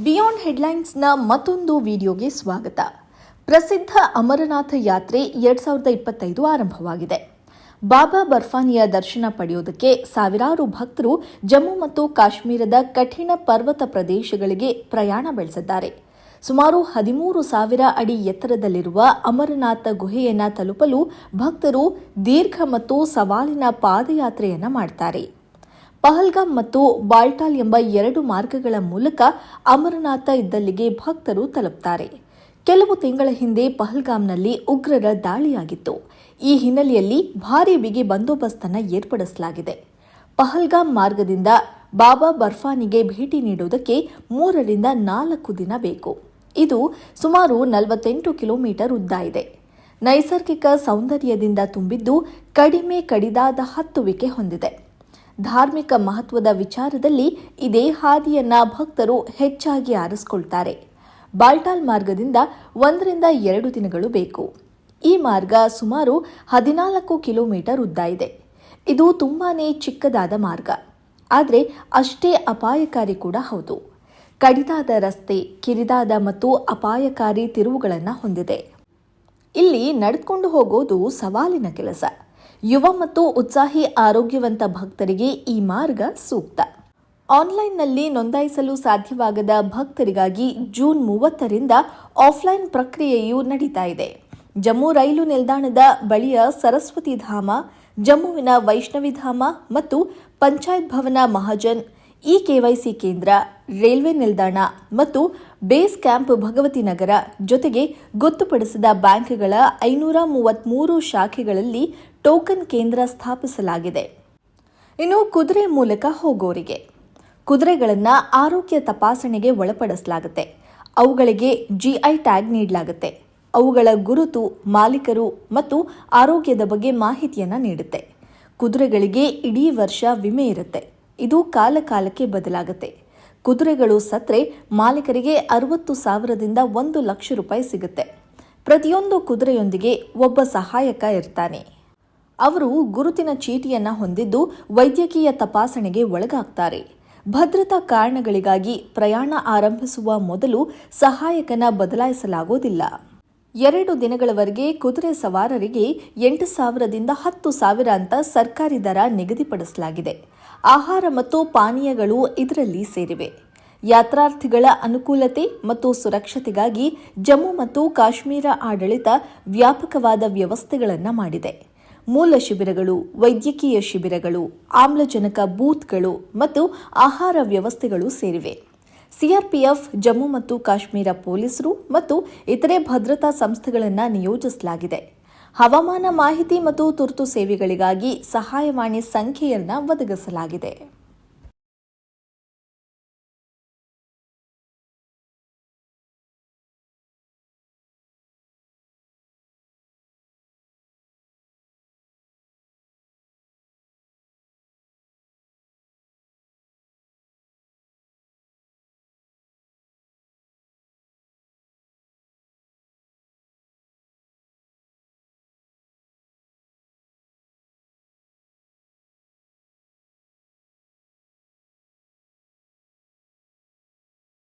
Beyond ಹೆಡ್ಲೈನ್ಸ್ನ ಮತ್ತೊಂದು ವಿಡಿಯೋಗೆ ಸ್ವಾಗತ. ಪ್ರಸಿದ್ಧ ಅಮರನಾಥ ಯಾತ್ರೆ 2025 ಆರಂಭವಾಗಿದೆ. ಬಾಬಾ ಬರ್ಫಾನಿಯ ದರ್ಶನ ಪಡೆಯುವುದಕ್ಕೆ ಸಾವಿರಾರು ಭಕ್ತರು ಜಮ್ಮು ಮತ್ತು ಕಾಶ್ಮೀರದ ಕಠಿಣ ಪರ್ವತ ಪ್ರದೇಶಗಳಿಗೆ ಪ್ರಯಾಣ ಬೆಳೆಸಿದ್ದಾರೆ. ಸುಮಾರು 13,000 ಅಡಿ ಎತ್ತರದಲ್ಲಿರುವ ಅಮರನಾಥ ಗುಹೆಯನ್ನು ತಲುಪಲು ಭಕ್ತರು ದೀರ್ಘ ಮತ್ತು ಸವಾಲಿನ ಪಾದಯಾತ್ರೆಯನ್ನು ಮಾಡುತ್ತಾರೆ. ಪಹಲ್ಗಾಮ್ ಮತ್ತು ಬಾಲ್ಟಾಲ್ ಎಂಬ 2 ಮಾರ್ಗಗಳ ಮೂಲಕ ಅಮರನಾಥ ಇದ್ದಲ್ಲಿಗೆ ಭಕ್ತರು ತಲುಪುತ್ತಾರೆ. ಕೆಲವು ತಿಂಗಳ ಹಿಂದೆ ಪಹಲ್ಗಾಮ್ನಲ್ಲಿ ಉಗ್ರರ ದಾಳಿಯಾಗಿತ್ತು. ಈ ಹಿನ್ನೆಲೆಯಲ್ಲಿ ಭಾರೀ ಬಿಗಿ ಬಂದೋಬಸ್ತನ್ನು ಏರ್ಪಡಿಸಲಾಗಿದೆ. ಪಹಲ್ಗಾಮ್ ಮಾರ್ಗದಿಂದ ಬಾಬಾ ಬರ್ಫಾನಿಗೆ ಭೇಟಿ ನೀಡುವುದಕ್ಕೆ 3 ರಿಂದ 4 ದಿನ ಬೇಕು. ಇದು ಸುಮಾರು 48 ಕಿಲೋಮೀಟರ್ ಉದ್ದ ಇದೆ. ನೈಸರ್ಗಿಕ ಸೌಂದರ್ಯದಿಂದ ತುಂಬಿದ್ದು ಕಡಿಮೆ ಕಡಿದಾದ ಹತ್ತುವಿಕೆ ಹೊಂದಿದೆ. ಧಾರ್ಮಿಕ ಮಹತ್ವದ ವಿಚಾರದಲ್ಲಿ ಇದೇ ಹಾದಿಯನ್ನ ಭಕ್ತರು ಹೆಚ್ಚಾಗಿ ಆರಿಸಿಕೊಳ್ತಾರೆ. ಬಾಲ್ಟಾಲ್ ಮಾರ್ಗದಿಂದ 1 ರಿಂದ 2 ದಿನಗಳು ಬೇಕು. ಈ ಮಾರ್ಗ ಸುಮಾರು 14 ಕಿಲೋಮೀಟರ್ ಉದ್ದ ಇದೆ. ಇದು ತುಂಬಾನೇ ಚಿಕ್ಕದಾದ ಮಾರ್ಗ, ಆದರೆ ಅಷ್ಟೇ ಅಪಾಯಕಾರಿ ಕೂಡ ಹೌದು. ಕಡಿದಾದ ರಸ್ತೆ, ಕಿರಿದಾದ ಮತ್ತು ಅಪಾಯಕಾರಿ ತಿರುವುಗಳನ್ನು ಹೊಂದಿದೆ. ಇಲ್ಲಿ ನಡೆದುಕೊಂಡು ಹೋಗೋದು ಸವಾಲಿನ ಕೆಲಸ. ಯುವ ಮತ್ತು ಉತ್ಸಾಹಿ ಆರೋಗ್ಯವಂತ ಭಕ್ತರಿಗೆ ಈ ಮಾರ್ಗ ಸೂಕ್ತ. ಆನ್ಲೈನ್ನಲ್ಲಿ ನೋಂದಾಯಿಸಲು ಸಾಧ್ಯವಾಗದ ಭಕ್ತರಿಗಾಗಿ ಜೂನ್ 30ರಿಂದ ಆಫ್ಲೈನ್ ಪ್ರಕ್ರಿಯೆಯು ನಡೀತಾ ಇದೆ. ಜಮ್ಮು ರೈಲು ನಿಲ್ದಾಣದ ಬಳಿಯ ಸರಸ್ವತಿ ಧಾಮ, ಜಮ್ಮುವಿನ ವೈಷ್ಣವಿ ಧಾಮ ಮತ್ತು ಪಂಚಾಯತ್ ಭವನ ಮಹಾಜನ್, ಕೆವೈಸಿ ಕೇಂದ್ರ, ರೈಲ್ವೆ ನಿಲ್ದಾಣ ಮತ್ತು ಬೇಸ್ ಕ್ಯಾಂಪ್ ಭಗವತಿ ನಗರ ಜೊತೆಗೆ ಗೊತ್ತುಪಡಿಸಿದ ಬ್ಯಾಂಕ್ಗಳ 533 ಶಾಖೆಗಳಲ್ಲಿ ಟೋಕನ್ ಕೇಂದ್ರ ಸ್ಥಾಪಿಸಲಾಗಿದೆ. ಇನ್ನು ಕುದುರೆ ಮೂಲಕ ಹೋಗೋರಿಗೆ ಕುದುರೆಗಳನ್ನು ಆರೋಗ್ಯ ತಪಾಸಣೆಗೆ ಒಳಪಡಿಸಲಾಗುತ್ತೆ. ಅವುಗಳಿಗೆ ಜಿಐ ಟ್ಯಾಗ್ ನೀಡಲಾಗುತ್ತೆ. ಅವುಗಳ ಗುರುತು, ಮಾಲೀಕರು ಮತ್ತು ಆರೋಗ್ಯದ ಬಗ್ಗೆ ಮಾಹಿತಿಯನ್ನು ನೀಡುತ್ತೆ. ಕುದುರೆಗಳಿಗೆ ಇಡೀ ವರ್ಷ ವಿಮೆ ಇರುತ್ತೆ. ಇದು ಕಾಲಕಾಲಕ್ಕೆ ಬದಲಾಗುತ್ತೆ. ಕುದುರೆಗಳು ಸತ್ರೆ ಮಾಲೀಕರಿಗೆ 60,000ದಿಂದ 1 ಲಕ್ಷ ರೂಪಾಯಿ ಸಿಗುತ್ತೆ. ಪ್ರತಿಯೊಂದು ಕುದುರೆಯೊಂದಿಗೆ ಒಬ್ಬ ಸಹಾಯಕ ಇರ್ತಾನೆ. ಅವರು ಗುರುತಿನ ಚೀಟಿಯನ್ನು ಹೊಂದಿದ್ದು ವೈದ್ಯಕೀಯ ತಪಾಸಣೆಗೆ ಒಳಗಾಗ್ತಾರೆ. ಭದ್ರತಾ ಕಾರಣಗಳಿಗಾಗಿ ಪ್ರಯಾಣ ಆರಂಭಿಸುವ ಮೊದಲು ಸಹಾಯಕನ ಬದಲಾಯಿಸಲಾಗುವುದಿಲ್ಲ. 2 ದಿನಗಳವರೆಗೆ ಕುದುರೆ ಸವಾರರಿಗೆ 8,000ದಿಂದ 10,000 ಅಂತ ಸರ್ಕಾರಿ ದರ ನಿಗದಿಪಡಿಸಲಾಗಿದೆ. ಆಹಾರ ಮತ್ತು ಪಾನೀಯಗಳು ಇದರಲ್ಲಿ ಸೇರಿವೆ. ಯಾತ್ರಾರ್ಥಿಗಳ ಅನುಕೂಲತೆ ಮತ್ತು ಸುರಕ್ಷತೆಗಾಗಿ ಜಮ್ಮು ಮತ್ತು ಕಾಶ್ಮೀರ ಆಡಳಿತ ವ್ಯಾಪಕವಾದ ವ್ಯವಸ್ಥೆಗಳನ್ನು ಮಾಡಿದೆ. ಮೂಲ ಶಿಬಿರಗಳು, ವೈದ್ಯಕೀಯ ಶಿಬಿರಗಳು, ಆಮ್ಲಜನಕ ಬೂತ್ಗಳು ಮತ್ತು ಆಹಾರ ವ್ಯವಸ್ಥೆಗಳು ಸೇರಿವೆ. ಸಿಆರ್ಪಿಎಫ್, ಜಮ್ಮು ಮತ್ತು ಕಾಶ್ಮೀರ ಪೊಲೀಸರು ಮತ್ತು ಇತರೆ ಭದ್ರತಾ ಸಂಸ್ಥೆಗಳನ್ನು ನಿಯೋಜಿಸಲಾಗಿದೆ. ಹವಾಮಾನ ಮಾಹಿತಿ ಮತ್ತು ತುರ್ತು ಸೇವೆಗಳಿಗಾಗಿ ಸಹಾಯವಾಣಿ ಸಂಖ್ಯೆಯನ್ನು ಒದಗಿಸಲಾಗಿದೆ.